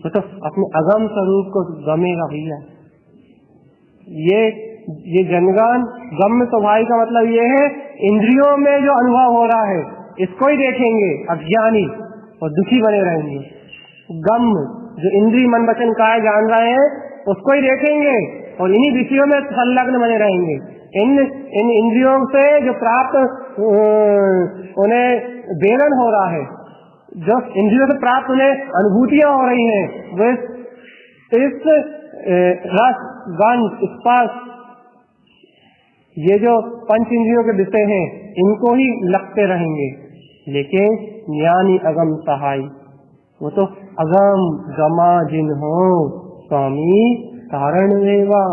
Speaker 1: तो अपने अगम स्वरूप को गमेगा भैया। ये जनगण गम सुहाई का मतलब ये है, इंद्रियों में जो अनुभव हो रहा है इसको ही देखेंगे अज्ञानी और दुखी बने रहेंगे, गम जो इंद्रिय मन वचन काय जान रहे हैं उसको ही देखेंगे और इन्हीं विषयों में संलग्न बने रहेंगे। इन इंद्रियों से जो प्राप्त उन्हें बेलन हो रहा है, जो इंद्रियों से प्राप्त उन्हें अनुभूतियां हो रही हैं, वे इस रस, गंध, स्पर्श, ये जो पंच इंद्रियों के विषय हैं, इनको ही लगते रहेंगे। लेकिन ज्ञानी अगम सहाय, वो तो अगम गमा जिन्हो स्वामी कारण वेवा,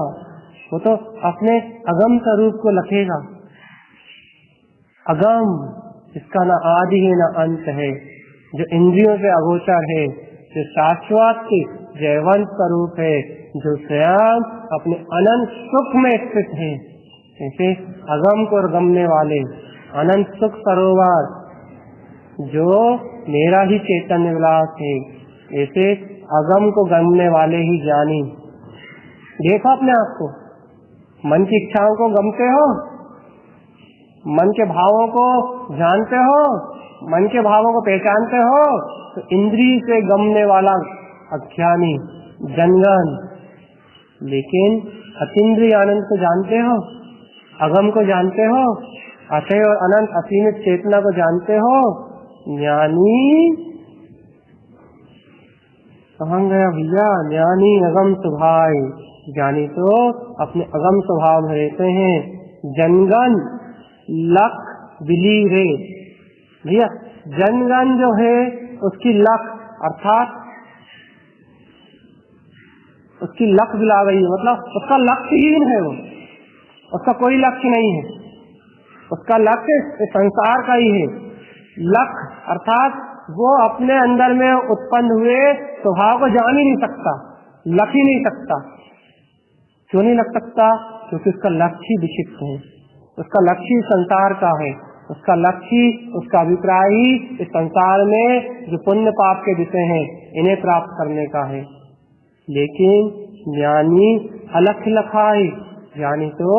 Speaker 1: वो तो अपने अगम स्वरूप को लखेगा। अगम, इसका ना आदि है ना अंत है, जो इंद्रियों से अगोचर है, जो शाश्वत जयवंत स्वरूप है, जो स्वयं अपने अनंत सुख में स्थित है। ऐसे अगम को गमने वाले अनंत सुख सरोवर जो मेरा ही चैतन्य विलास है, ऐसे अगम को गमने वाले ही ज्ञानी। देखो अपने आप को, मन की इच्छाओं को गमते हो, मन के भावों को जानते हो, मन के भावों को पहचानते हो, तो इंद्रिय से गमने वाला अज्ञानी जनगण। लेकिन अतीन्द्रिय आनंद को जानते हो, अगम को जानते हो, अक्षय और अनंत असीमित चेतना को जानते हो, ज्ञानी कहाँ गया भैया? ज्ञानी अगम स्वभाव, ज्ञानी तो अपने अगम स्वभाव में रहते हैं। जनगण लख बिली रे भैया, जनगण जो है उसकी लख अर्थात उसकी लख बिला गई है, मतलब उसका लक्ष्यहीन है, वो उसका कोई लक्ष्य नहीं है, उसका लक्ष्य संसार का ही है। लख अर्थात वो अपने अंदर में उत्पन्न हुए स्वभाव को जान ही नहीं सकता, लख ही नहीं सकता। क्यों नहीं लग सकता? क्योंकि उसका लक्ष्य ही विक्षिप्त है, उसका लक्ष्य संसार का है, उसका लक्ष्य, उसका अभिप्राय ही इस संसार में जो पुण्य पाप के विषय हैं इन्हें प्राप्त करने का है। लेकिन ज्ञानी अलख लखाई, ज्ञानी तो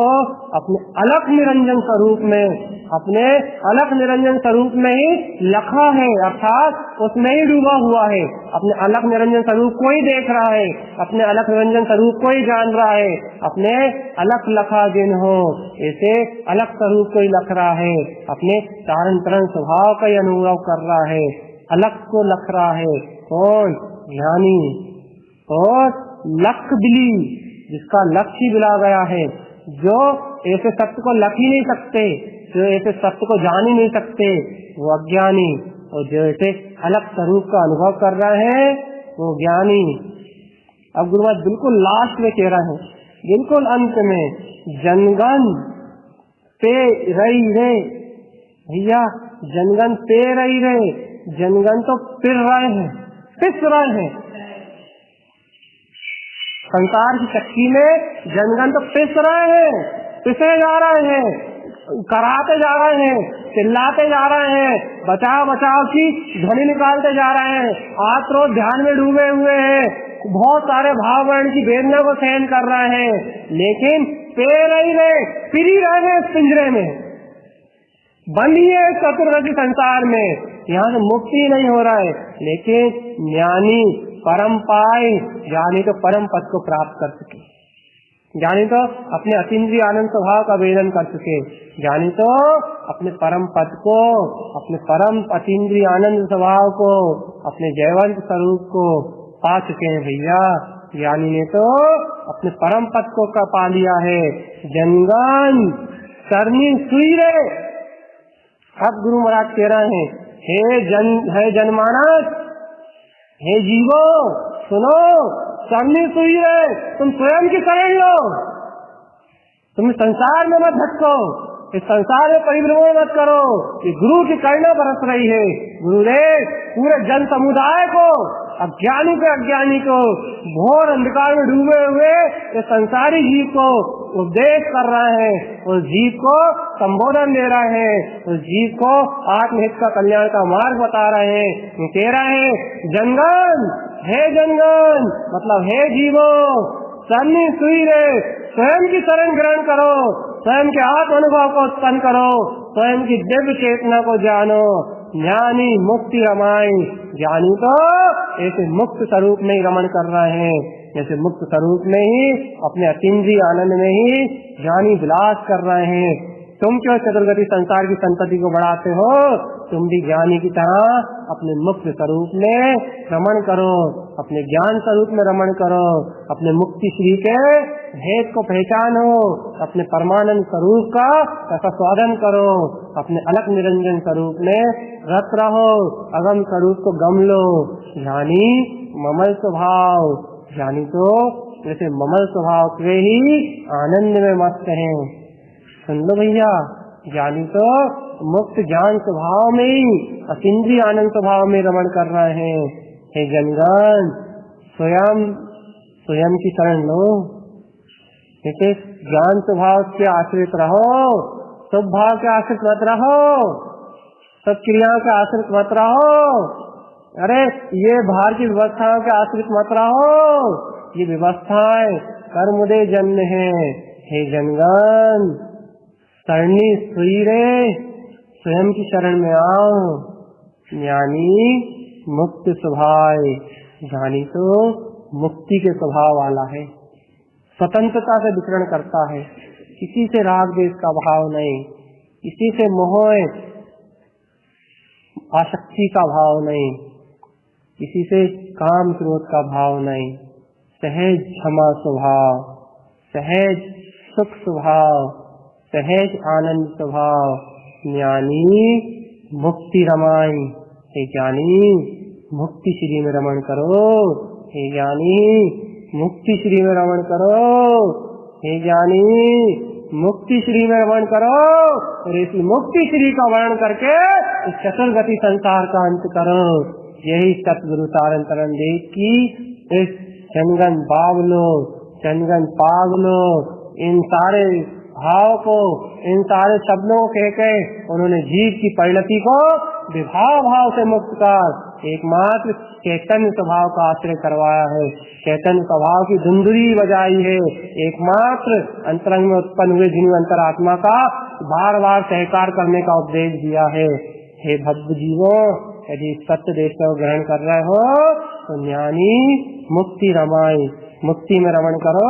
Speaker 1: अपने अलख निरंजन स्वरूप में, अपने अलख निरंजन स्वरूप में ही लखा है, अर्थात उसमें ही डूबा हुआ है। अपने अलख निरंजन स्वरूप को ही देख रहा है, अपने अलख निरंजन स्वरूप को ही जान रहा है। अपने अलख लखा जिन हो, ऐसे अलख स्वरूप को ही लख रहा है, अपने तारण तरण स्वभाव का ही अनुभव कर रहा है, अलख को लख रहा है। कौन? ज्ञानी। और लख बिली, जिसका लक्ष्य ही बिला गया है, जो ऐसे सत्य को लख ही नहीं सकते, जो ऐसे सत्य को जान ही नहीं सकते, वो अज्ञानी। और जो ऐसे अलग स्वरूप का अनुभव कर रहे हैं वो ज्ञानी। अब गुरु महाराज बिल्कुल लास्ट में कह रहे हैं, बिल्कुल अंत में, जनगण पे रही रे भैया, जनगण पे रही रे, जनगण तो पिर रहे हैं, पिस रहे हैं। संसार की चक्की में जनगण तो पिस रहे हैं, पिसे जा रहे हैं, कराते जा रहे हैं, चिल्लाते जा रहे हैं, बचाव बचाव की ध्वनि निकालते जा रहे हैं, आत्म रोज ध्यान में डूबे हुए हैं, बहुत सारे भाव वर्ण की वेदना को सहन कर रहे हैं। लेकिन पे रही रहे, पिरी रहे हैं पिंजरे में, बंद ही है चतुर्दशी संसार में, यहाँ से मुक्ति नहीं हो रहा है। लेकिन ज्ञानी परम पाए, ज्ञानी तो परम पद को प्राप्त कर सके, ज्ञानी तो अपने अतीन्द्रिय आनंद स्वभाव का वेदन कर चुके, ज्ञानी तो अपने परम पद को, अपने परम अतीन्द्रिय आनंद स्वभाव को, अपने जयवंत स्वरूप को पा चुके हैं भैया। ज्ञानी ने तो अपने परम पद को पा लिया है। जनगण करनी सुई रे। अब गुरु महाराज कह रहे हैं, हे जनमानस, हे जीवो सुनो, करनी सुई है, तुम स्वयं की शरण लो, तुम संसार में मत भटको, इस संसार में परिभ्रमण मत करो। ये गुरु की करुणा बरस रही है, गुरुदेव पूरे जन समुदाय को, अज्ञानी पे अज्ञानी को, घोर अंधकार में डूबे हुए इस संसारी जीव को उपदेश कर रहे हैं, उस जीव को संबोधन दे रहे हैं, उस जीव को आत्महित का कल्याण का मार्ग बता रहे हैं। कह रहे हैं, जनगण, हे जनगण मतलब हे जीवो, शरणी सुई रे, स्वयं की शरण ग्रहण करो, स्वयं के आत्म अनुभव को उत्पन्न करो, स्वयं की दिव्य चेतना को जानो। ज्ञानी मुक्ति रमाई, ज्ञानी तो ऐसे मुक्त स्वरूप में ही रमण कर रहे हैं, जैसे मुक्त स्वरूप में ही अपने अतीन्द्रिय आनंद में ही ज्ञानी विलास कर रहे हैं। तुम क्यों चतुर्गति संसार की संतति को बढ़ाते हो? तुम भी ज्ञानी की तरह अपने मुक्त स्वरूप में रमण करो, अपने ज्ञान स्वरूप में रमण करो, अपने मुक्ति श्री के भेद को पहचानो, अपने परमानंद स्वरूप का स्वाधन करो, अपने अलग निरंजन स्वरूप में रत रहो, अगम स्वरूप को गम लो। ज्ञानी ममल स्वभाव, ज्ञानी तो जैसे ममल स्वभाव के ही आनंद में मस्त हैं। सुन लो भैया, ज्ञानी तो मुक्त ज्ञान स्वभाव में ही अतीन्द्रिय आनंद स्वभाव में रमण कर रहे हैं। हे जनगण, स्वयं की शरण लो। जैसे ज्ञान स्वभाव के आश्रित रहो, सब भाव के आश्रित मत रहो, सब क्रियाओं के आश्रित मत रहो। अरे ये बाहर की व्यवस्थाओं के आश्रित मत रहो, ये व्यवस्थाएं कर्मोदय जन्म है। हे जनगण, शरणी सुई रे, स्वयं की शरण में आओ। ज्ञानी मुक्त स्वभाव, ज्ञानी तो मुक्ति के स्वभाव वाला है, स्वतंत्रता से विचरण करता है, किसी से राग द्वेष का भाव नहीं, किसी से मोह आसक्ति का भाव नहीं, किसी से काम क्रोध का भाव नहीं, सहज क्षमा स्वभाव, सहज सुख स्वभाव, सहज आनंद स्वभाव। ज्ञानी मुक्ति रमाई। हे ज्ञानी, मुक्ति श्री में रमण करो। हे ज्ञानी, मुक्ति श्री में रमण करो। हे ज्ञानी, मुक्ति श्री में रमण करो। और इस मुक्ति श्री का वर्णन करके इस चतुर्गति संसार का अंत करो। यही सतगुरु तारण तरण देव की इस जनगण बावलो, जनगण पागलो, इन सारे भाव को, इन सारे शब्दों को कह के उन्होंने जीव की परिणति को विभाव भाव से मुक्त कर एकमात्र चैतन्य स्वभाव का आश्रय करवाया है, चैतन्य स्वभाव की धुंधुरी बजाई है, एकमात्र अंतरंग में उत्पन्न हुए जिन अंतरात्मा का बार बार सहकार करने का उपदेश दिया है। हे भक्त जीवों, यदि सत्य देश को ग्रहण कर रहे हो तो ज्ञानी मुक्ति रमाई, मुक्ति में रमण करो।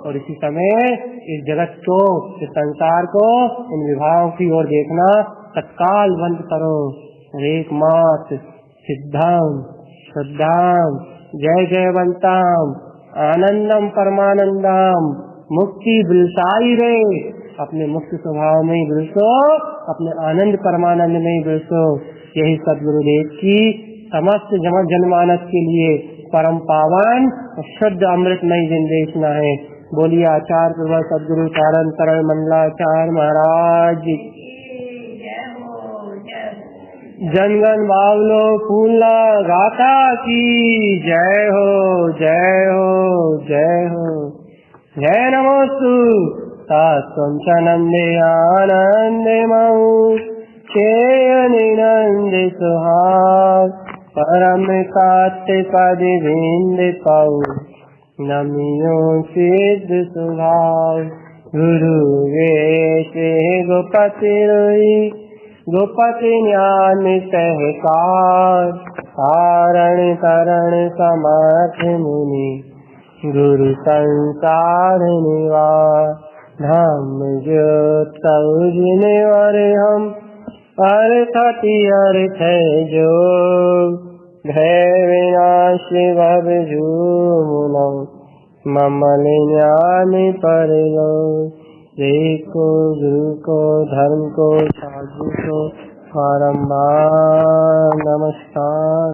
Speaker 1: और इसी समय इस जगत को, इस संसार को, इन विभागों की ओर देखना तत्काल बंद करो। एकमात्र सिद्धम शुद्धम जय जयवंतम आनंदम परमानंदम मुक्ति बिलसाई रे। अपने मुक्त स्वभाव में ही बिलसो, अपने आनंद परमानंद में ही बिलसो। यही सद्गुरुदेव की समस्त जनमानस के लिए परम पावन और शुद्ध अमृतमय जनदेशना है। बोलिए आचार्य प्रभु सद्गुरु तारण तरण मंडलाचार्य महाराज, जनगण बावलो फूला गाथा की जय हो, जय हो, जय हो। जय नमोस्तु तात्वं च नंदे आनंदे मऊ चेयनिनंदे सुहाग परम कात्य पद विंद पाऊ नमियो सिद्ध स्वभाव। गुरु वेशे गोपति रोई गोपति ज्ञान सहकार कारण करण समर्थ मुनि गुरु संसार निवास। धम्म ज्योत जिनवर हम अर्थति अर्थ जो भय विनाश भव झूमो ममल ज्ञान पर लो। को गुरु को धर्म को साधु को बारंबार नमस्कार।